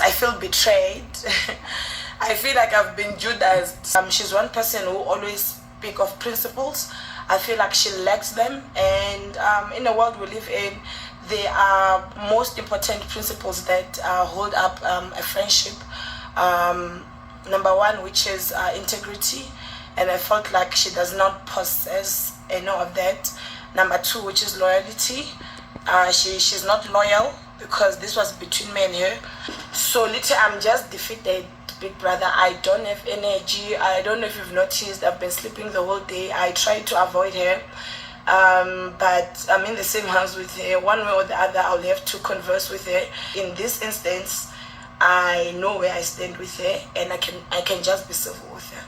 I feel betrayed. I feel like I've been Judased. She's one person who always speak of principles. I feel like she lacks them, and in the world we live in, there are most important principles that hold up a friendship. Number one, which is integrity, and I felt like she does not possess any of that. Number two, which is loyalty. She's not loyal, because this was between me and her. So literally, I'm just defeated, big brother. I don't have energy. I don't know if you've noticed, I've been sleeping the whole day. I try to avoid her, but I'm in the same house with her. One way or the other, I'll have to converse with her. In this instance, I know where I stand with her, and I can just be civil with her.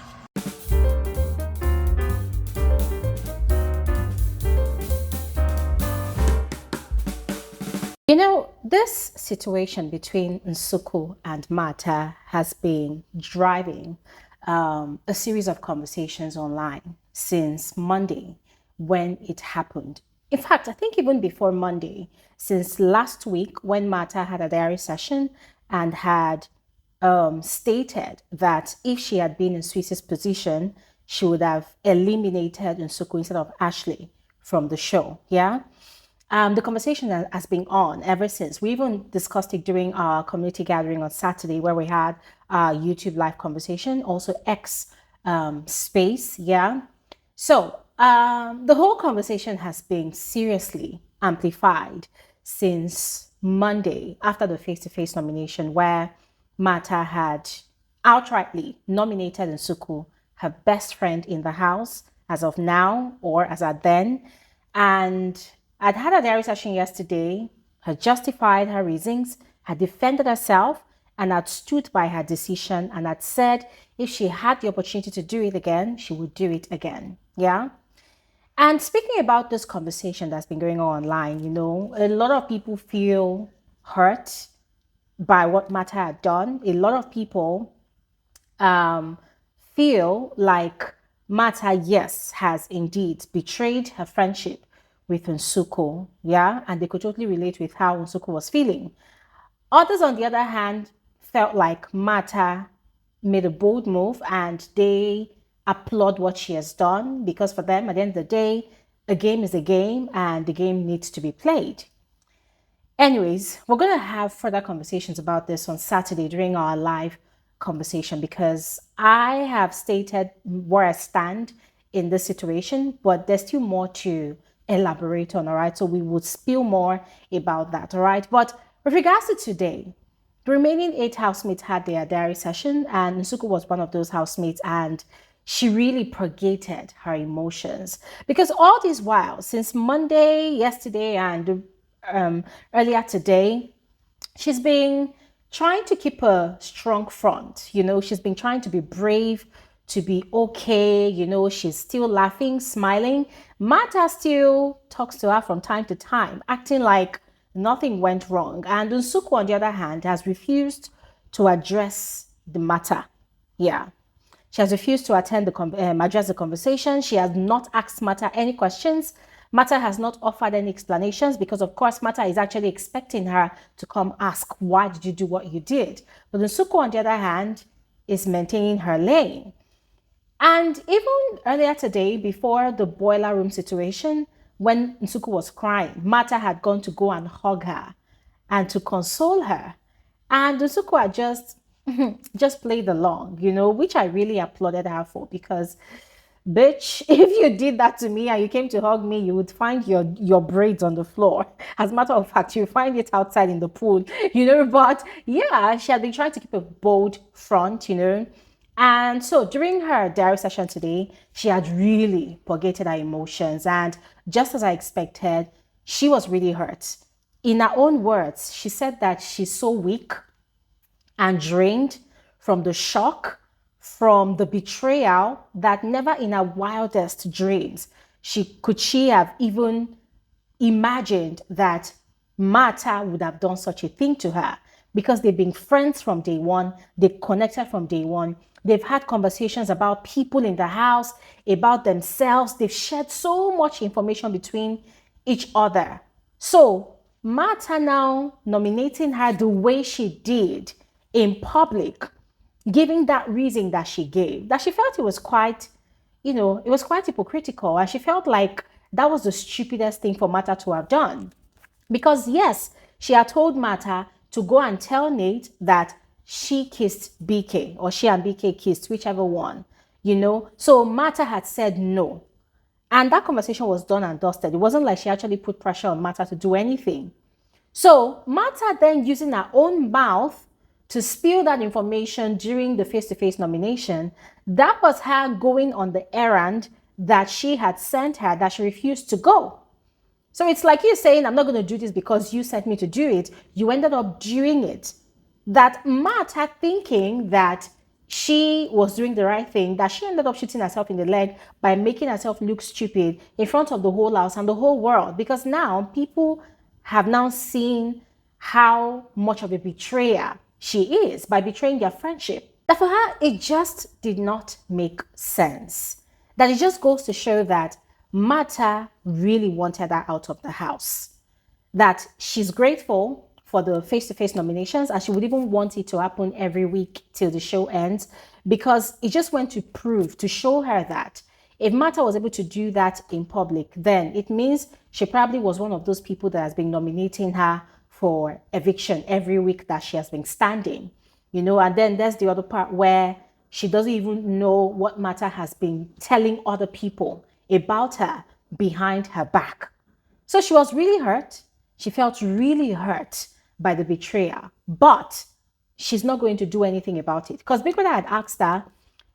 You know, this situation between Nsuku and Mata has been driving a series of conversations online since Monday when it happened. In fact, I think even before Monday, since last week when Mata had a diary session and had stated that if she had been in Swis's position, she would have eliminated Nsuku instead of Ashley from the show. Yeah. The conversation has been on ever since. We even discussed it during our community gathering on Saturday, where we had our YouTube live conversation, also X space. Yeah. So the whole conversation has been seriously amplified since Monday after the face-to-face nomination, where Mata had outrightly nominated Nsuku, her best friend in the house as of now, or as at then. And I'd had a diary session yesterday, had justified her reasons, had defended herself, and had stood by her decision, and had said if she had the opportunity to do it again, she would do it again. Yeah. And speaking about this conversation that's been going on online, you know, a lot of people feel hurt by what Mata had done. A lot of people feel like Mata, yes, has indeed betrayed her friendship with Nsuku, yeah, and they could totally relate with how Nsuku was feeling. Others, on the other hand, felt like Mata made a bold move and they applaud what she has done, because for them, at the end of the day, a game is a game and the game needs to be played. Anyways, we're going to have further conversations about this on Saturday during our live conversation, because I have stated where I stand in this situation, but there's still more to elaborate on, all right? So we would spill more about that, all right? But with regards to today, the remaining 8 housemates had their diary session, and Nsuku was one of those housemates, and she really purgated her emotions, because all this while, since Monday, yesterday, and earlier today, she's been trying to keep a strong front. You know, she's been trying to be brave, to be okay. You know, she's still laughing, smiling. Mata still talks to her from time to time, acting like nothing went wrong. And Nsuku, on the other hand, has refused to address the matter. Yeah. She has refused to address the conversation. She has not asked Mata any questions. Mata has not offered any explanations, because, of course, Mata is actually expecting her to come ask, why did you do what you did? But Nsuku, on the other hand, is maintaining her lane. And even earlier today, before the boiler room situation, when Nsuku was crying, Mata had gone to go and hug her and to console her. And Nsuku had just played along, you know, which I really applauded her for, because, bitch, if you did that to me and you came to hug me, you would find your braids on the floor. As a matter of fact, you find it outside in the pool, you know. But yeah, she had been trying to keep a bold front, you know. And so during her diary session today, she had really purgated her emotions. And just as I expected, she was really hurt. In her own words, she said that she's so weak and drained from the shock, from the betrayal, that never in her wildest dreams she have even imagined that Mata would have done such a thing to her, because they've been friends from day one, they've connected from day one, they've had conversations about people in the house, about themselves, they've shared so much information between each other. So Mata now nominating her the way she did in public, giving that reason that she gave, that she felt it was quite, it was quite hypocritical. And she felt like that was the stupidest thing for Martha to have done. Because yes, she had told Martha to go and tell Nate that she kissed BK, or she and BK kissed, whichever one. So Martha had said no. And that conversation was done and dusted. It wasn't like she actually put pressure on Martha to do anything. So Martha then using her own mouth to spill that information during the face-to-face nomination, that was her going on the errand that she had sent her that she refused to go. So it's like you saying, I'm not going to do this because you sent me to do it. You ended up doing it. That Martha thinking that she was doing the right thing, that she ended up shooting herself in the leg by making herself look stupid in front of the whole house and the whole world. Because now people have now seen how much of a betrayer she is by betraying their friendship. That for her, it just did not make sense. That it just goes to show that Martha really wanted her out of the house. That she's grateful for the face-to-face nominations, and she would even want it to happen every week till the show ends, because it just went to prove, to show her that if Martha was able to do that in public, then it means she probably was one of those people that has been nominating her for eviction every week that she has been standing. And then there's the other part where she doesn't even know what Martha has been telling other people about her behind her back. So she was really hurt. She felt really hurt by the betrayer, but she's not going to do anything about it. Because Big Brother had asked her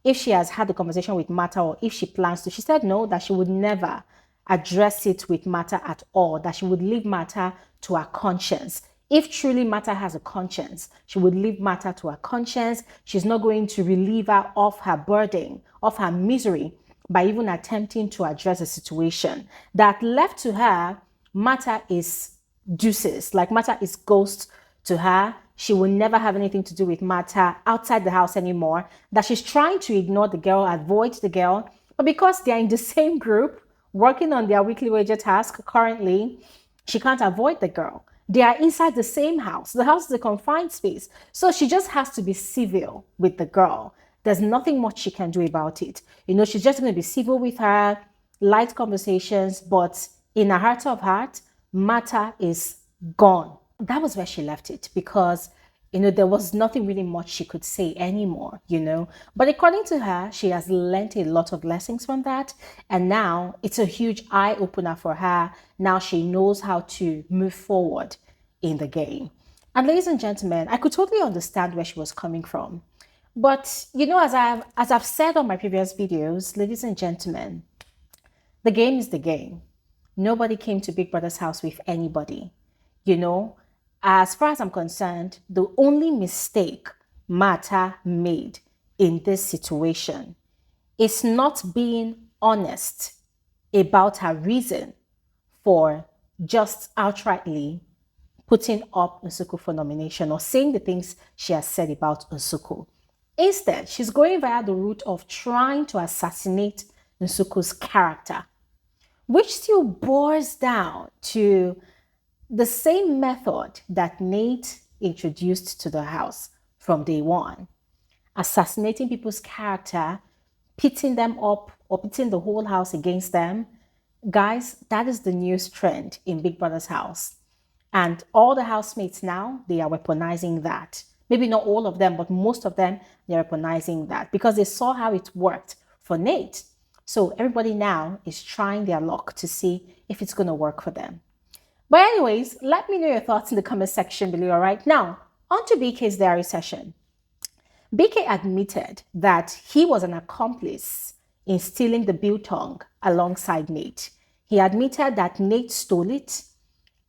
if she has had the conversation with Martha or if she plans to. She said no, that she would never address it with Martha at all, that she would leave Martha to her conscience. If truly Martha has a conscience, she would leave Martha to her conscience. She's not going to relieve her of her burden, of her misery, by even attempting to address the situation. That left to her, Martha is deuces. Like Martha is ghost to her. She will never have anything to do with Martha outside the house anymore. That she's trying to ignore the girl, avoid the girl. But because they're in the same group, working on their weekly wager task currently, she can't avoid the girl. They are inside the same house. The house is a confined space. So she just has to be civil with the girl. There's nothing much she can do about it. She's just going to be civil with her, light conversations, but in her heart of heart, Martha is gone. That was where she left it, because, there was nothing really much she could say anymore, But according to her, she has learned a lot of lessons from that. And now it's a huge eye opener for her. Now she knows how to move forward in the game. And ladies and gentlemen, I could totally understand where she was coming from. But, as I've said on my previous videos, ladies and gentlemen, the game is the game. Nobody came to Big Brother's house with anybody. As far as I'm concerned, the only mistake Martha made in this situation is not being honest about her reason for just outrightly putting up Nsuku for nomination or saying the things she has said about Nsuku. Instead, she's going via the route of trying to assassinate Nsuku's character, which still boils down to the same method that Nate introduced to the house from day one. Assassinating people's character, pitting them up or pitting the whole house against them. Guys, that is the newest trend in Big Brother's house. And all the housemates now, they are weaponizing that. Maybe not all of them, but most of them, they're weaponizing that because they saw how it worked for Nate. So everybody now is trying their luck to see if it's going to work for them. But anyways, let me know your thoughts in the comment section below. All right, now on to BK's diary session. Beekay admitted that he was an accomplice in stealing the biltong alongside Nate. He admitted that Nate stole it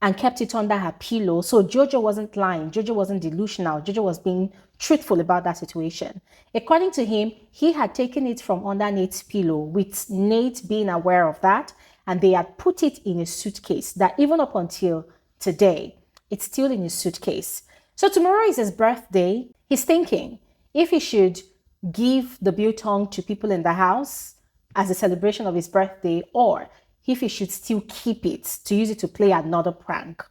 and kept it under her pillow. So Jojo wasn't lying. Jojo wasn't delusional. Jojo was being truthful about that situation. According to him, he had taken it from under Nate's pillow with Nate being aware of that. And they had put it in a suitcase that even up until today, it's still in his suitcase. So tomorrow is his birthday. He's thinking if he should give the biltong to people in the house as a celebration of his birthday, or if he should still keep it to use it to play another prank.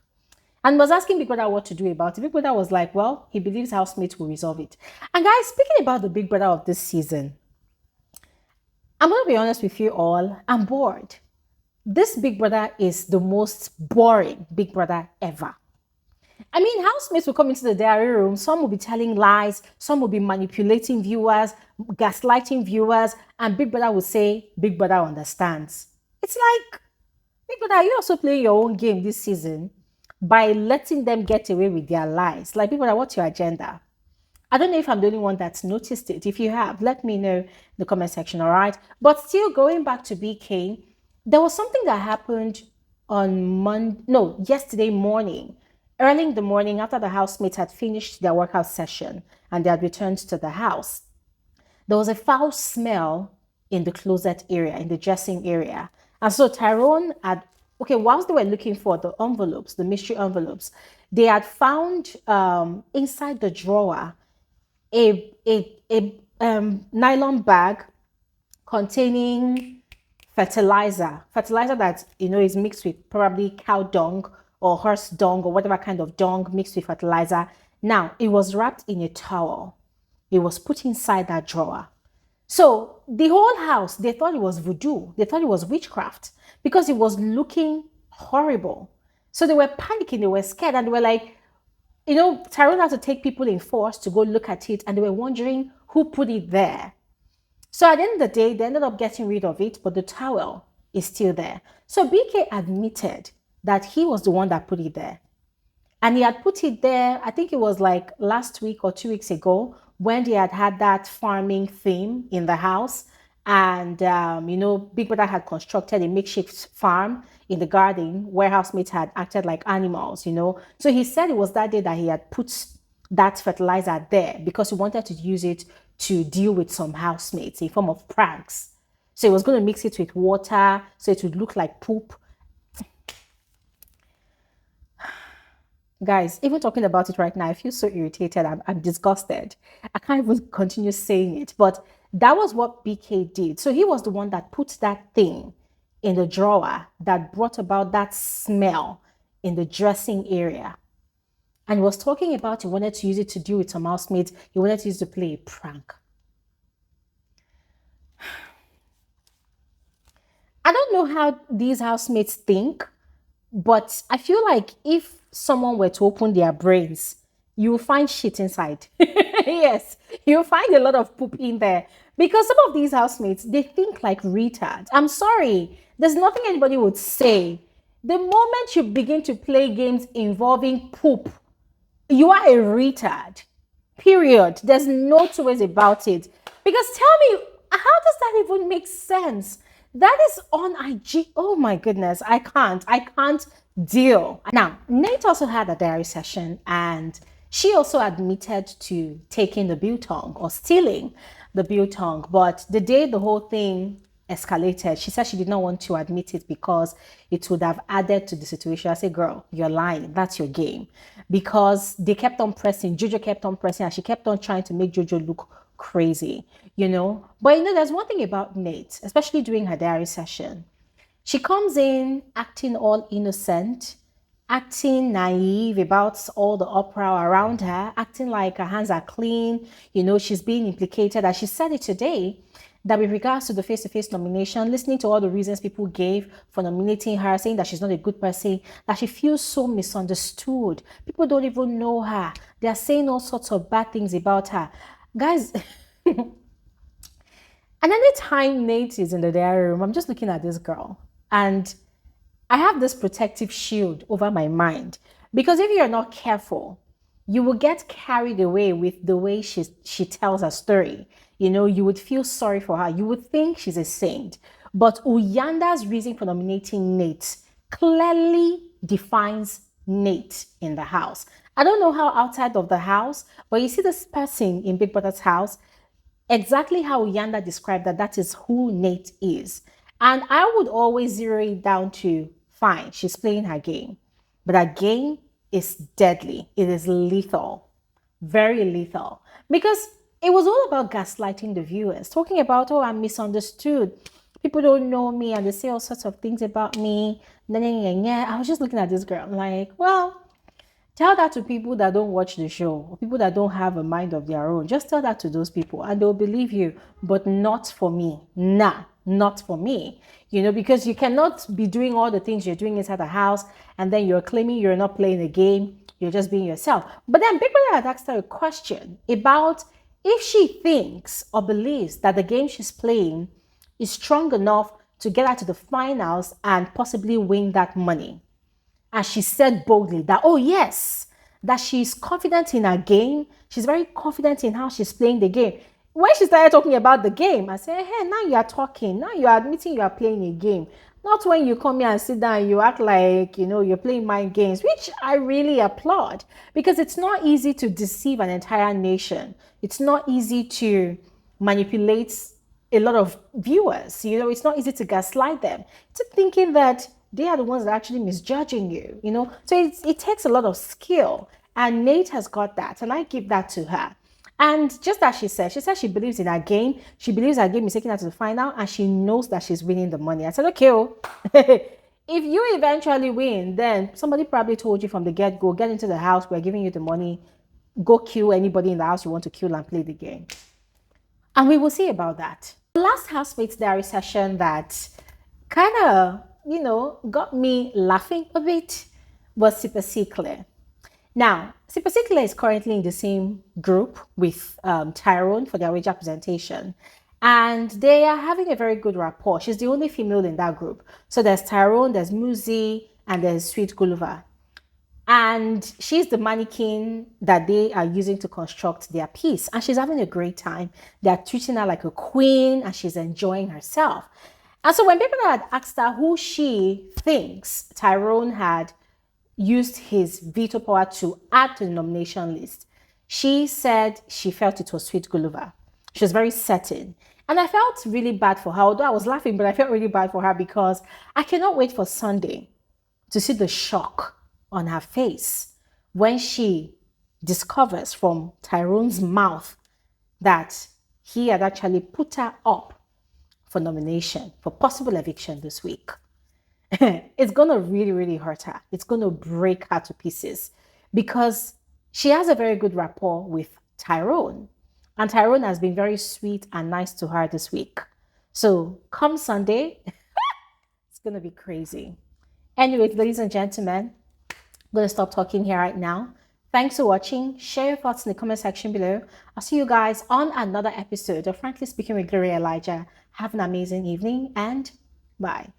and was asking Big Brother what to do about it. Big Brother was like, well, he believes housemates will resolve it. And guys, speaking about the Big Brother of this season, I'm going to be honest with you all, I'm bored. This Big Brother is the most boring Big Brother ever. I mean, housemates will come into the diary room. Some will be telling lies. Some will be manipulating viewers, gaslighting viewers. And Big Brother will say, Big Brother understands. It's like, Big Brother, are you also playing your own game this season by letting them get away with their lies? Like, Big Brother, what's your agenda? I don't know if I'm the only one that's noticed it. If you have, let me know in the comment section, all right? But still, going back to BK, there was something that happened on yesterday morning, early in the morning after the housemates had finished their workout session and they had returned to the house. There was a foul smell in the closet area, in the dressing area. And so Tyrone had, okay, whilst they were looking for the envelopes, the mystery envelopes, they had found inside the drawer a nylon bag containing fertilizer that is mixed with probably cow dung or horse dung or whatever kind of dung mixed with fertilizer. Now it was wrapped in a towel. It was put inside that drawer. So the whole house, they thought it was voodoo. They thought it was witchcraft because it was looking horrible. So they were panicking. They were scared, and they were like, Tyrone had to take people in force to go look at it, and they were wondering who put it there. So at the end of the day, they ended up getting rid of it, but the towel is still there. So BK admitted that he was the one that put it there. And he had put it there, I think it was like last week or 2 weeks ago, when they had that farming theme in the house. And, Big Brother had constructed a makeshift farm in the garden where housemates had acted like animals, So he said it was that day that he had put that fertilizer there because he wanted to use it to deal with some housemates in form of pranks. So he was going to mix it with water so it would look like poop. Guys, even talking about it right now, I feel so irritated. I'm disgusted. I can't even continue saying it. But that was what BK did. So he was the one that put that thing in the drawer that brought about that smell in the dressing area. And he was talking about he wanted to use it to deal with some housemates. He wanted to use it to play a prank. I don't know how these housemates think, but I feel like if someone were to open their brains, you will find shit inside. Yes, you'll find a lot of poop in there. Because some of these housemates, they think like retards. I'm sorry. There's nothing anybody would say. The moment you begin to play games involving poop, you are a retard. Period. There's no two ways about it. Because tell me, how does that even make sense? That is on IG. Oh my goodness. I can't deal. Now, Nate also had a diary session and she also admitted to taking the biltong or stealing the biltong. But the day the whole thing escalated, she said she did not want to admit it because it would have added to the situation. I said, girl, you're lying. That's your game. Because they kept on pressing. Jojo kept on pressing and she kept on trying to make Jojo look crazy, But there's one thing about Nate, especially during her diary session. She comes in acting all innocent, acting naive about all the uproar around her, acting like her hands are clean. She's being implicated. As she said it today, that with regards to the face-to-face nomination, listening to all the reasons people gave for nominating her, saying that she's not a good person, that she feels so misunderstood. People don't even know her. They are saying all sorts of bad things about her. Guys, and anytime Nate is in the diary room, I'm just looking at this girl and I have this protective shield over my mind because if you're not careful, you will get carried away with the way she tells her story. You would feel sorry for her. You would think she's a saint. But Uyanda's reason for nominating Nate clearly defines Nate in the house. I don't know how outside of the house, but you see this person in Big Brother's house, exactly how Uyanda described that is who Nate is. And I would always zero it down to, fine, she's playing her game. But her game is deadly. It is lethal. Very lethal. Because it was all about gaslighting the viewers. Talking about, oh, I'm misunderstood. People don't know me and they say all sorts of things about me. I was just looking at this girl. I'm like, well, Tell that to people that don't watch the show, or people that don't have a mind of their own. Just tell that to those people and they'll believe you, but not for me. Nah, not for me. Because you cannot be doing all the things you're doing inside the house and then you're claiming you're not playing a game. You're just being yourself. But then Big Brother had asked her a question about if she thinks or believes that the game she's playing is strong enough to get her to the finals and possibly win that money. And she said boldly that, oh yes, that she's confident in her game. She's very confident in how she's playing the game. When she started talking about the game, I said, hey, now you are talking. Now you are admitting you are playing a game. Not when you come here and sit down and you act like, you're playing mind games, which I really applaud. Because it's not easy to deceive an entire nation. It's not easy to manipulate a lot of viewers. It's not easy to gaslight them. It's thinking that they are the ones that are actually misjudging you, So it takes a lot of skill. And Nate has got that. And I give that to her. And just as she said she believes in her game. She believes her game is taking her to the final. And she knows that she's winning the money. I said, okay, if you eventually win, then somebody probably told you from the get-go, get into the house. We're giving you the money. Go kill anybody in the house you want to kill and play the game. And we will see about that. The last Housemates Diary session that kind of got me laughing a bit was Sipasicle. Now, Sipasicle is currently in the same group with Tyrone for their wager presentation. And they are having a very good rapport. She's the only female in that group. So there's Tyrone, there's Muzi, and there's Sweet Gulliver. And she's the mannequin that they are using to construct their piece. And she's having a great time. They're treating her like a queen and she's enjoying herself. And so when people had asked her who she thinks Tyrone had used his veto power to add to the nomination list, she said she felt it was Sweet Gulliver. She was very certain. And I felt really bad for her, although I was laughing, but I felt really bad for her because I cannot wait for Sunday to see the shock on her face when she discovers from Tyrone's mouth that he had actually put her up for nomination, for possible eviction this week. It's going to really, really hurt her. It's going to break her to pieces because she has a very good rapport with Tyrone. And Tyrone has been very sweet and nice to her this week. So come Sunday, it's going to be crazy. Anyway, ladies and gentlemen, I'm going to stop talking here right now. Thanks for watching. Share your thoughts in the comment section below. I'll see you guys on another episode of Frankly Speaking with Gloria Elijah. Have an amazing evening and bye.